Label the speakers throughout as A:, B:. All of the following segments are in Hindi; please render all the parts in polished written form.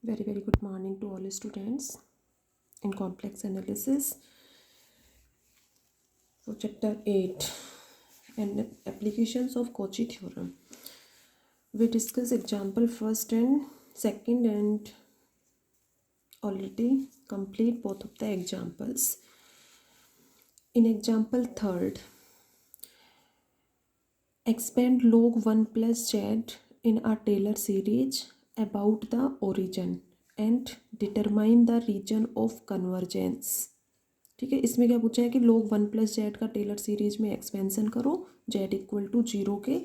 A: Very good morning to all students in complex analysis for chapter 8 and applications of Cauchy theorem. We discuss example first and second and already complete both of the examples. In example third, expand log 1 plus z in a Taylor series about the origin and determine the region of convergence. ठीक है, इसमें क्या पूछा है कि log 1 प्लस जेड का टेलर सीरीज में एक्सपेंशन करो जेड इक्वल टू 0 के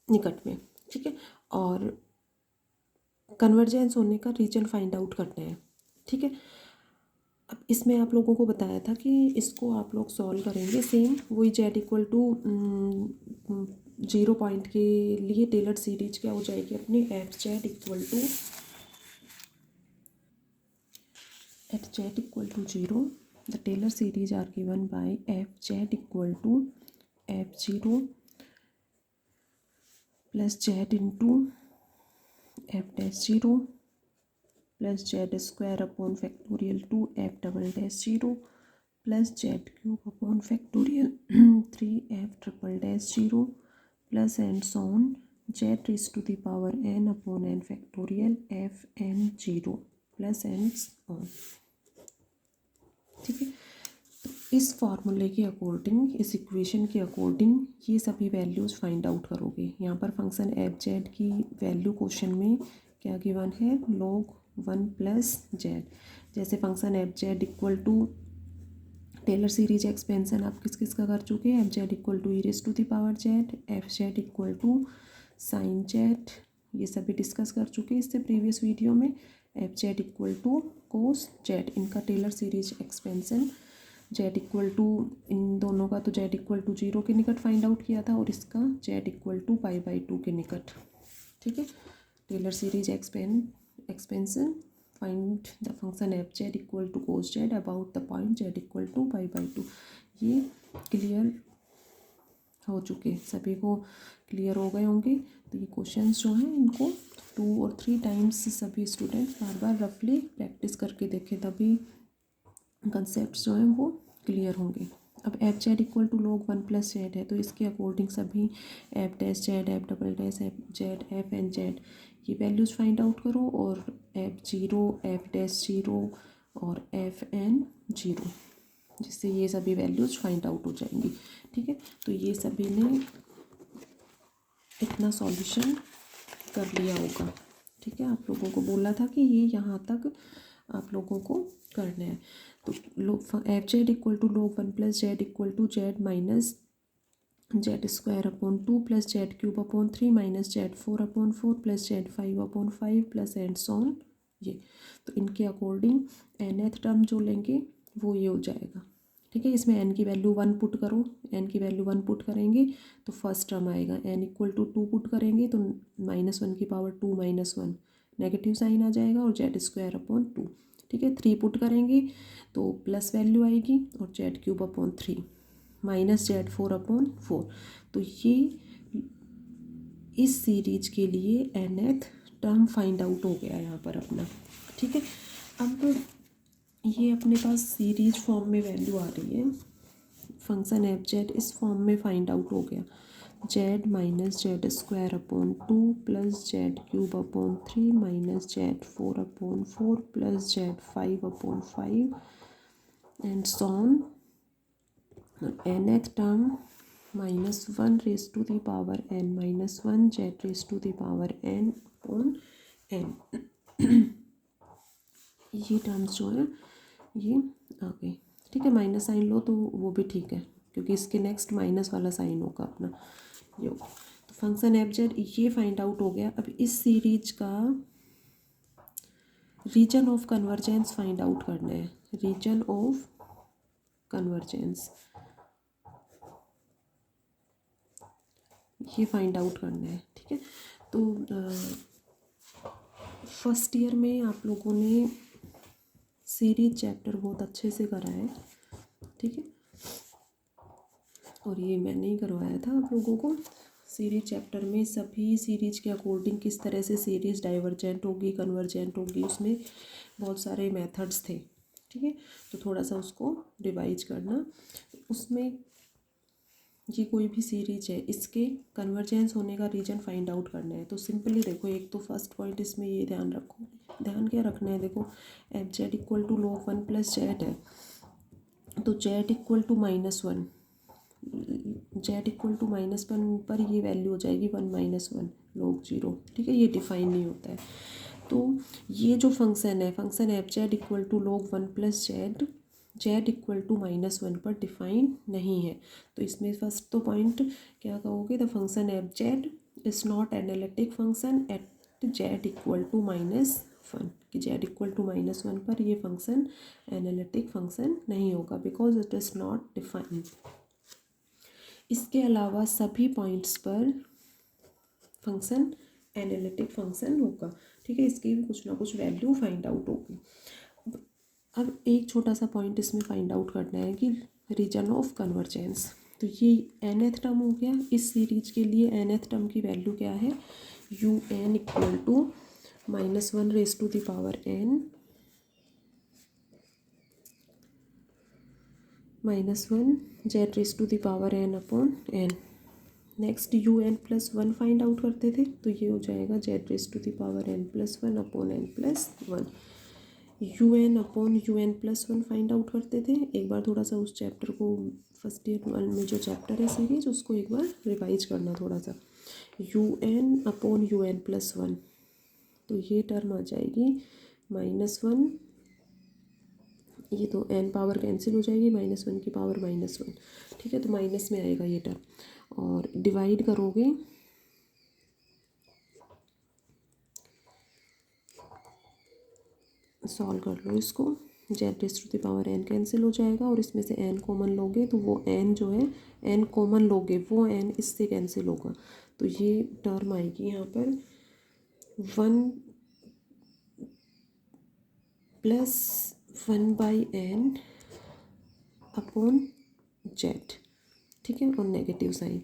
A: निकट में. ठीक है, और कन्वर्जेंस होने का रीजन फाइंड आउट करना है. ठीक है, अब इसमें आप लोगों को बताया था कि इसको आप लोग सॉल्व करेंगे सेम वही जेड इक्वल टू 0 पॉइंट के लिए टेलर सीरीज क्या हो जाएगी अपनी F Z equal to 0. The Taylor series are given by fz equal to f0 plus z into f dash 0 plus z square upon factorial 2 f double dash 0 plus z cube upon factorial 3 f triple dash 0 plus and so on z raised to the power n upon n factorial f n 0 plus and so on. ठीक है, तो इस फार्मूले के अकॉर्डिंग, इस इक्वेशन के अकॉर्डिंग ये सभी वैल्यूज़ फाइंड आउट करोगे. यहाँ पर फंक्शन एफ जेड की वैल्यू क्वेश्चन में क्या गिवन है log 1 प्लस जेड. जैसे function F Z equal to Taylor series expansion आप किस किस का कर चुके हैं. F Z equal to E raise to the power Z, F Z equal to sine Z, ये सभी डिस्कस कर चुके हैं इससे प्रीवियस वीडियो में. F Z equal to cos Z, इनका Taylor series expansion Z equal to, इन दोनों का तो जेड इक्वल टू 0 के निकट फाइंड आउट किया था और इसका जेड इक्वल टू π/2 के निकट. ठीक है, Taylor series expansion find the function F Z equal to cos z about the point z equal to π/2. ये क्लियर हो चुके, सभी को क्लियर हो गए होंगे. तो ये क्वेश्चंस जो हैं इनको 2 और 3 टाइम्स सभी स्टूडेंट्स बार बार रफली प्रैक्टिस करके देखें, तभी कंसेप्ट जो हैं वो क्लियर होंगे. अब F Z equal to log 1 plus Z है, तो इसके अकॉर्डिंग सभी F dash Z, F double dash F Z, F N Z ये वैल्यूज़ फाइंड आउट करो और एफ 0, एफ डैश 0 और एफ एन 0, जिससे ये सभी वैल्यूज़ फाइंड आउट हो जाएंगी. ठीक है, तो ये सभी ने इतना सॉल्यूशन कर लिया होगा. ठीक है, आप लोगों को बोला था कि ये यहाँ तक आप लोगों को करना है. तो F Z equal to log 1 plus Z equal to Z minus Z square upon 2 plus Z cube upon 3 minus Z 4 upon 4 plus Z 5 upon 5 plus and so on. ये तो इनके अकॉर्डिंग nth टर्म जो लेंगे वो ये हो जाएगा. ठीक है, इसमें n की वैल्यू 1 पुट करो, n की वैल्यू 1 पुट करेंगे तो फर्स्ट टर्म आएगा. n इक्वल टू 2 पुट करेंगे तो -1 की पावर 2 -1 नेगेटिव साइन आ जाएगा और जेड स्क्वायर अपॉन 2. ठीक है, 3 पुट करेंगे तो प्लस वैल्यू आएगी और Z cube upon 3 minus Z 4 upon 4. तो ये इस सीरीज के लिए nth टर्म फाइंड आउट हो गया यहाँ पर अपना. ठीक है, अब ये अपने पास सीरीज फॉर्म में वैल्यू आ रही है. फंक्शन एफ जेड इस फॉर्म में फाइंड आउट हो गया. Z minus Z square upon 2 plus Z cube upon 3 minus Z 4 upon 4 plus Z 5 upon 5 and so on. nth term -1 raise to the power n -1 Z raise to the power n upon n. ये टर्म्स जो है ये आ गई. ठीक है, माइनस साइन लो तो वो भी ठीक है क्योंकि इसके नेक्स्ट माइनस वाला साइन होगा अपना ये होगा. तो फंक्शन एफ जेड ये फाइंड आउट हो गया. अब इस सीरीज का region of convergence find out करना है. रीजन ऑफ कन्वर्जेंस ये फाइंड आउट करना है. ठीक है, तो फर्स्ट ईयर में आप लोगों ने सीरीज चैप्टर बहुत अच्छे से करा है. ठीक है, और ये मैंने ही करवाया था आप लोगों को सीरीज चैप्टर में सभी सीरीज के अकॉर्डिंग किस तरह से सीरीज डाइवर्जेंट होगी, कन्वर्जेंट होगी, उसमें बहुत सारे मेथड्स थे। ठीक है, तो थोड़ा सा उसको रिवाइज करना। उसमें ये कोई भी सीरीज है, इसके कन्वर्जेंस होने का रीजन फाइंड आउट करना है। तो सिंपली देखो, एक तो फर्स्ट पॉइंट इसमें ये ध्यान रखो, ध्यान क्या रखना है, देखो F Z equal to log 1 plus Z है, तो Z equal to -1, Z equal to -1 पर ये वैल्यू हो जाएगी 1 - 1 log 0। ठीक है, ये डिफाइन नहीं होता है। तो ये जो फंक्शन है, function F Z equal to log 1 plus Z, Z equal to -1 पर डिफाइन नहीं है। तो इसमें फर्स्ट तो पॉइंट क्या कहोगे, the function F Z is not analytic function at Z equal to -1, कि जेड इक्वल टू -1 पर ये फंक्शन एनालिटिक फंक्शन नहीं होगा, because it is not defined. इसके अलावा सभी पॉइंट्स पर फंक्शन एनालिटिक फंक्शन होगा। ठीक है, इसकी भी कुछ ना कुछ वैल्यू फाइंड आउट होगी। अब एक छोटा सा पॉइंट इसमें फाइंड आउट करना है कि रीजन ऑफ कन्वर्जेंस। तो ये nth टर्म हो गया। इस सीरीज के लिए nth टर्म की वैल्यू क्या है, un equal to -1 raise to the power n -1 Z raise to the power n upon n। Next un plus 1 find out करते थे, तो ये हो जाएगा z raise to the power n plus 1 upon n plus 1। un upon un plus 1 find out करते थे। एक बार थोड़ा सा उस चैप्टर को, फर्स्ट ईयर में जो चैप्टर है सीरीज, उसको एक बार रिवाइज करना थोड़ा सा। un अपॉन un प्लस 1, तो ये टर्म आ जाएगी -1, ये तो n पावर कैंसिल हो जाएगी, -1 की पावर -1। ठीक है, तो माइनस में आएगा ये टर्म, और डिवाइड करोगे सॉल्व कर लो इसको, z raise to the power n cancel हो जाएगा, और इसमें से n कॉमन लोगे तो वो n जो है, n कॉमन लोगे वो n इससे कैंसिल होगा, तो ये टर्म आएगी यहाँ पर 1 प्लस 1/n अपॉन जेड। ठीक है, और नेगेटिव साइन।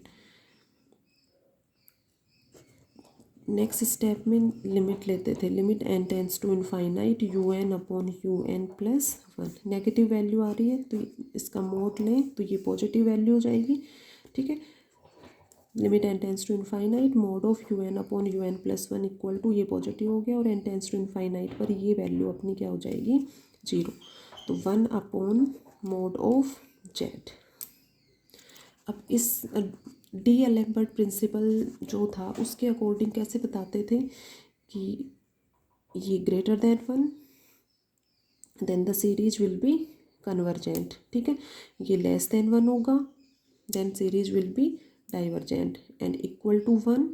A: नेक्स्ट स्टेप में लिमिट लेते थे, limit n tends to infinite un upon un plus 1। Negative value आ रही है तो इसका मोड लें तो ये पॉजिटिव वैल्यू हो जाएगी। ठीक है, limit n tends to infinite mod of un upon un plus 1 equal to, ये पॉजिटिव हो गया, और n टेंस टू इनफाइनाइट पर ये वैल्यू अपनी क्या हो जाएगी, 0। तो 1 अपॉन मोड ऑफ जेड। अब इस डी एलेम्बर्ट प्रिंसिपल जो था, उसके अकॉर्डिंग कैसे बताते थे कि ये greater than 1 then the series will be convergent. ठीक है, ये लेस देन 1 होगा then series will be divergent, and equal to 1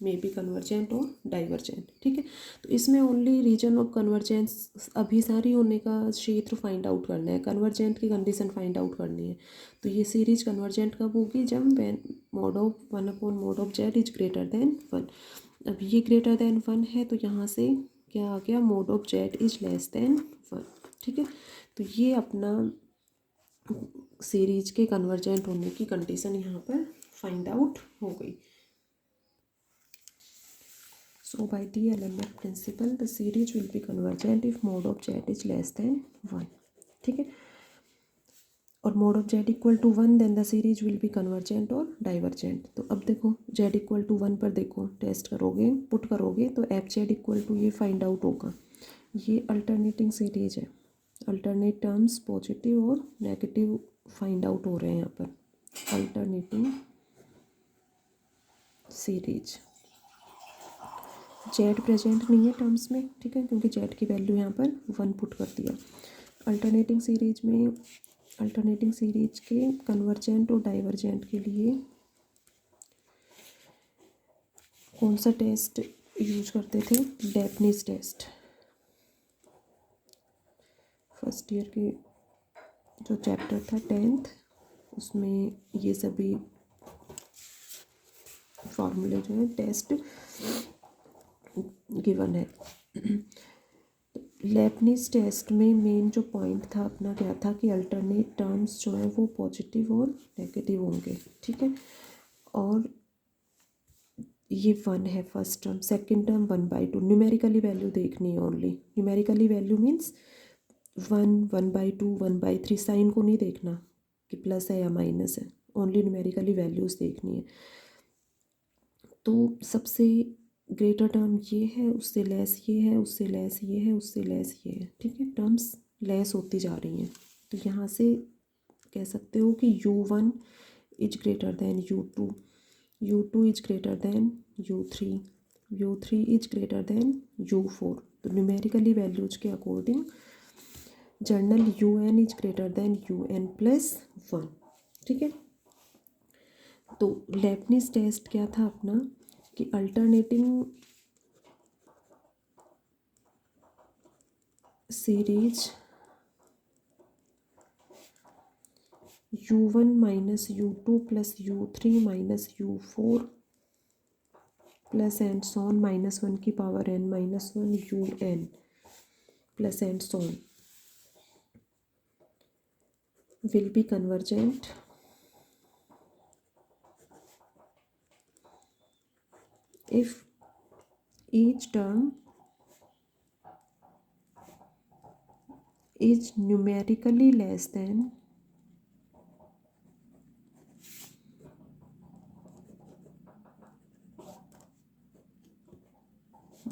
A: may be convergent और डाइवर्जेंट। ठीक है, तो इसमें ओनली रीजन ऑफ कन्वर्जेंस अभिसारी होने का क्षेत्र फाइंड आउट करना है, कन्वर्जेंट की कंडीशन फाइंड आउट करनी है। तो ये सीरीज कन्वर्जेंट कब होगी, जब when mode of 1 upon mode of Z is greater than 1। अब ये ग्रेटर देन 1 है, तो यहाँ से क्या आ गया, mode of Z is less than 1। ठीक है, तो ये अपना सीरीज के कन्वर्जेंट होने की कंडीशन यहाँ पर फाइंड आउट हो गई। So by DLMF principle, the series will be convergent if mode of z is less than 1। ठीक है, और mod of z equal to 1 then the series will be convergent और डाइवर्जेंट। तो अब देखो z इक्वल टू 1 पर देखो टेस्ट करोगे, पुट करोगे तो एफ जेड इक्वल टू ये फाइंड आउट होगा। ये अल्टरनेटिंग सीरीज है, अल्टरनेट टर्म्स पॉजिटिव और नेगेटिव फाइंड आउट हो रहे हैं यहाँ पर, अल्टरनेटिंग सीरीज। जेड प्रेजेंट नहीं है टर्म्स में, ठीक है, क्योंकि जेड की वैल्यू यहाँ पर 1 पुट कर दिया। अल्टरनेटिंग सीरीज में, अल्टरनेटिंग सीरीज के कन्वर्जेंट और डाइवर्जेंट के लिए कौन सा टेस्ट यूज करते थे, लेबनिज टेस्ट। फर्स्ट ईयर की जो चैप्टर था 10th, उसमें ये सभी फॉर्मूले जो है टेस्ट गिवन है। लेबनिज टेस्ट में मेन जो पॉइंट था अपना क्या था कि अल्टरनेट टर्म्स जो हैं वो पॉजिटिव और नेगेटिव होंगे। ठीक है, और ये 1 है first term, second term 1/2। Numerically value देखनी है only. Numerically value means 1, 1/2, 1/3। Sign को नहीं देखना कि प्लस है या माइनस है, ओनली न्यूमेरिकली वैल्यूज़ देखनी है। तो सबसे ग्रेटर टर्म ये है, उससे लेस ये है, उससे लेस ये है, उससे लेस ये है। ठीक है, टर्म्स लेस होती जा रही हैं। तो यहाँ से कह सकते हो कि U1 is greater then U2, U2 is greater then U3, U3 is greater then U4। तो न्यूमेरिकली वैल्यूज के according journal UN is greater than UN+1। ठीक है, तो लेबनिज टेस्ट क्या था अपना कि alternating series U1 minus U2 plus U3 minus U4 plus and so on -1 की power n-1 UN plus and so on will be convergent if each term is numerically less than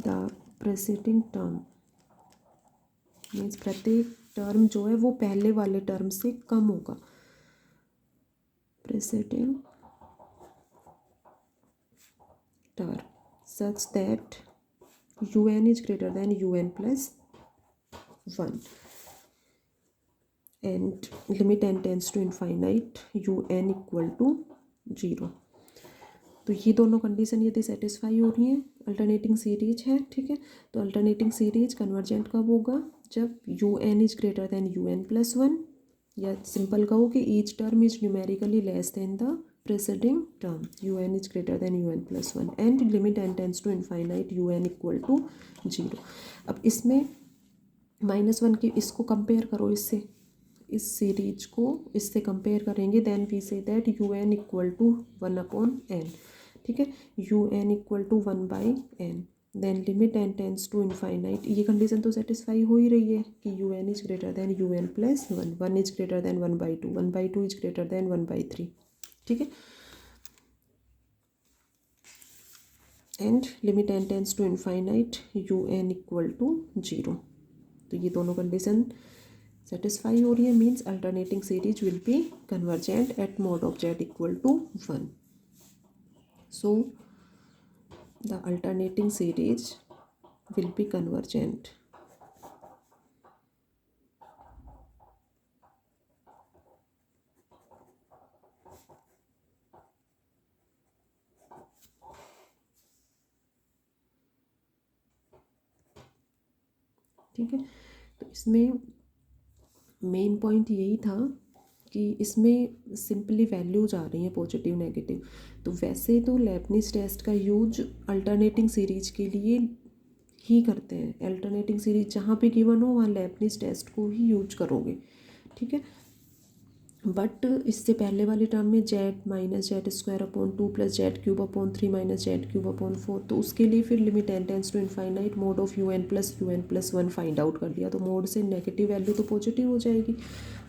A: the preceding term। Means प्रत्येक टर्म जो है वो पहले वाले टर्म से कम होगा। preceding term such that UN is greater than UN+1 and limit n tends to infinite UN equal to 0। तो ये दोनों कंडीशन यदि सेटिस्फाई हो रही हैं, अल्टरनेटिंग सीरीज है। ठीक है, तो अल्टरनेटिंग सीरीज कन्वर्जेंट कब होगा? जब UN is greater than UN+1, या सिंपल कहो कि each term is numerically less than the preceding term, UN is greater than UN+1 and limit n tends to infinite UN equal to 0। अब इसमें -1 की इसको कंपेयर करो इससे, इस सीरीज को इससे कंपेयर करेंगे, then we say that UN equal to 1/n। ठीक है, UN equal to 1/n, then limit n tends to infinite. ये कंडीशन तो सेटिस्फाई हो ही रही है कि UN is greater than UN+1, 1 is greater than 1/2, 1/2 is greater than 1/3। ठीक है, and limit n tends to infinite UN equal to 0। तो ये दोनों कंडीशन सेटिस्फाई हो रही है, means alternating series will be convergent at mod of z equal to 1। So the alternating series will be convergent. ठीक है, तो इसमें मेन पॉइंट यही था कि इसमें सिंपली वैल्यूज आ रही हैं पॉजिटिव नेगेटिव। तो वैसे तो लेबनिज टेस्ट का यूज अल्टरनेटिंग सीरीज के लिए ही करते हैं। अल्टरनेटिंग सीरीज जहाँ पे गिवन हो वहाँ लेबनिज टेस्ट को ही यूज करोगे। ठीक है, बट इससे पहले वाले टर्म में z-z² प्लस z³ -z³ तो उसके लिए फिर limit n tends to infinite mod of UN+UN+1 find out कर लिया। तो मोड से नेगेटिव वैल्यू तो पॉजिटिव हो जाएगी,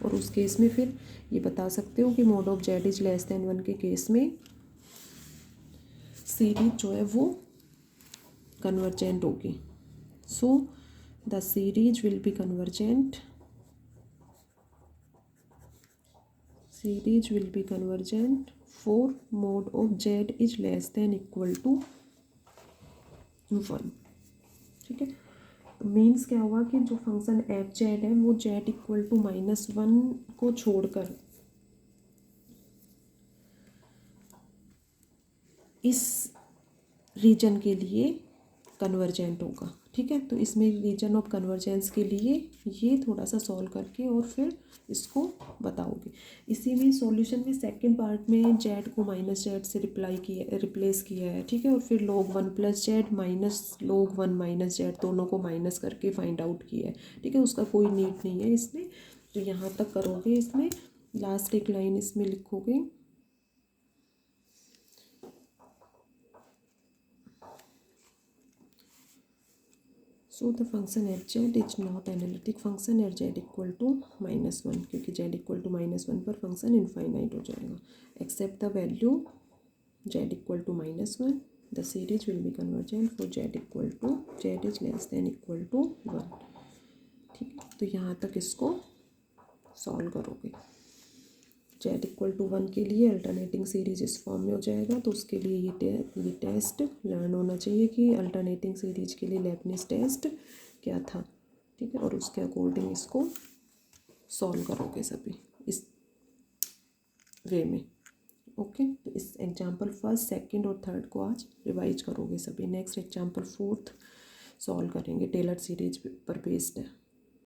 A: और उस केस में फिर ये बता सकते हो कि mod of z is less than 1 के केस में सीरीज जो है वो कन्वर्जेंट होगी। So the series will be convergent, series will be convergent for mod of z is less than equal to 1। ठीक है, मीन्स क्या हुआ कि जो फंक्शन एफ जेड है वो z इक्वल टू -1 को छोड़कर इस रीजन के लिए कन्वर्जेंट होगा। ठीक है, तो इसमें रीजन ऑफ कन्वर्जेंस के लिए ये थोड़ा सा सॉल्व करके और फिर इसको बताओगे। इसी में सॉल्यूशन में सेकंड पार्ट में जेड को -z से रिप्लेस किया है। ठीक है, और फिर log1 + z minus log1 - z दोनों को माइनस करके फाइंड आउट किया है। ठीक है, उसका कोई नीड नहीं है इसमें, तो यहाँ तक करोगे। इसमें लास्ट एक लाइन इसमें लिखोगे so the function F z is not analytic function at Z equal to -1, क्योंकि जेड इक्वल टू -1 पर फंक्शन इनफाइनाइट हो जाएगा। Except the value z equal to -1 the series will be convergent for z equal to z is less than equal to 1। ठीक है, तो यहाँ तक इसको सॉल्व करोगे। जेड इक्वल टू 1 के लिए अल्टरनेटिंग सीरीज इस फॉर्म में हो जाएगा, तो उसके लिए ये टेस्ट लर्न होना चाहिए कि अल्टरनेटिंग सीरीज के लिए लेबनिज़ टेस्ट क्या था। ठीक है, और उसके अकॉर्डिंग इसको सॉल्व करोगे सभी इस वे में। ओके, तो इस एग्जाम्पल फर्स्ट, सेकंड और थर्ड को आज रिवाइज करोगे सभी। नेक्स्ट एग्जाम्पल फोर्थ सॉल्व करेंगे, टेलर सीरीज पर बेस्ड है।